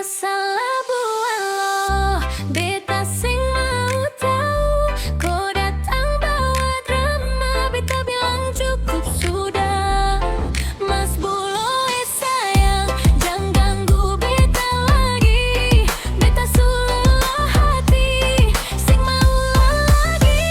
Masalah buat lo, beta sing mau tahu. Kau datang bawa drama, beta bilang cukup sudah. Mas Buloe sayang, jangan ganggu beta lagi. Beta sulah hati, sing mau lagi.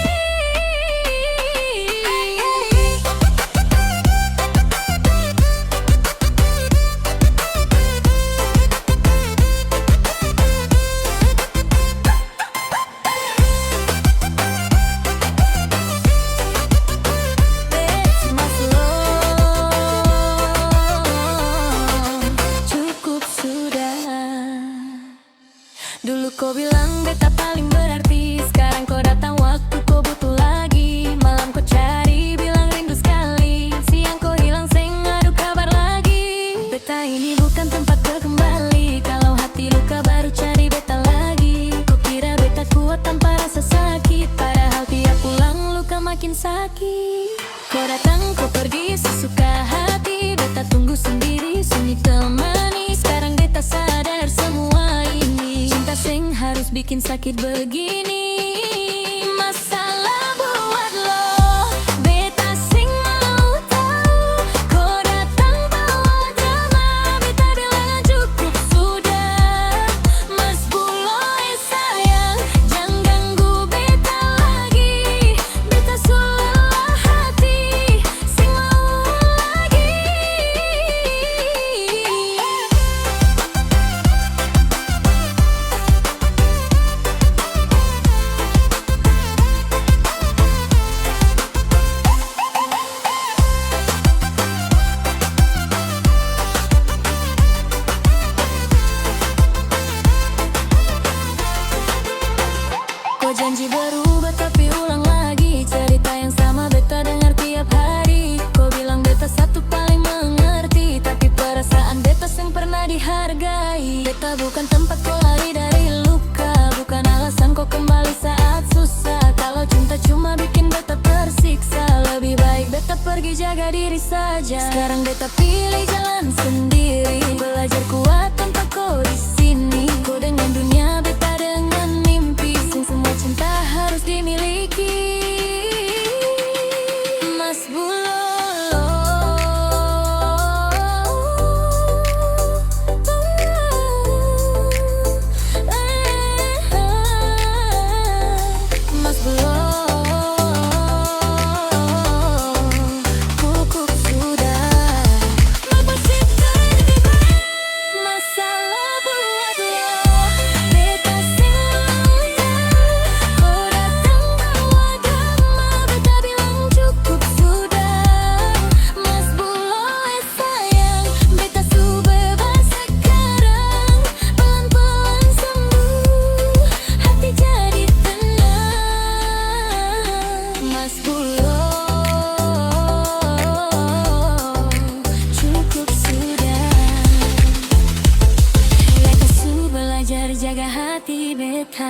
Cukup sudah. Dulu kau bilang beta paling berarti, sekarang kau datang waktu kau butuh lagi. Malam kau cari, bilang rindu sekali. Siang kau hilang, seng adu kabar lagi. Beta ini bukan tempat kembali. Kalau hati luka baru cari beta lagi. Kau kira beta kuat tanpa rasa sakit, padahal tiap pulang luka makin sakit. Kau datang, kau pergi sesuka hati. Beta tunggu sendiri, sunyi temani. Sekarang beta sadar semua ini, cinta seng harus bikin sakit begini. Masalah buat lo, beta sing mau tahu. Kau datang bawa drama, beta bilang cukup sudah. Mas Buloe sayang, jangan ganggu beta lagi. Beta sulah hati, sing mau lagi. Kau janji berubah tapi ulang lagi. Cerita yang sama beta dengar tiap hari. Kau bilang beta satu paling mengerti, tapi perasaan beta yang pernah dihargai. Beta bukan tempat kau lari dari luka, bukan alasan kau kembali saat susah. Kalau cinta cuma bikin beta tersiksa, lebih baik beta pergi jaga diri saja. Sekarang beta pilih jalan sendiri, belajar kuat tanpa kau di sini. Kau dengan dunia, beta dengan mimpi. Sing semua cinta harus dimiliki. Mas Mas cukup sudah. Masalah buat lo, beta sing mau tahu. Kau datang bawa drama, beta bilang cukup sudah. Mas Buloe sayang, beta su bebas sekarang. Pelan-pelan sembuh, hati jadi tenang. Mas cukup sudah. Beta su belajar jaga hati beta.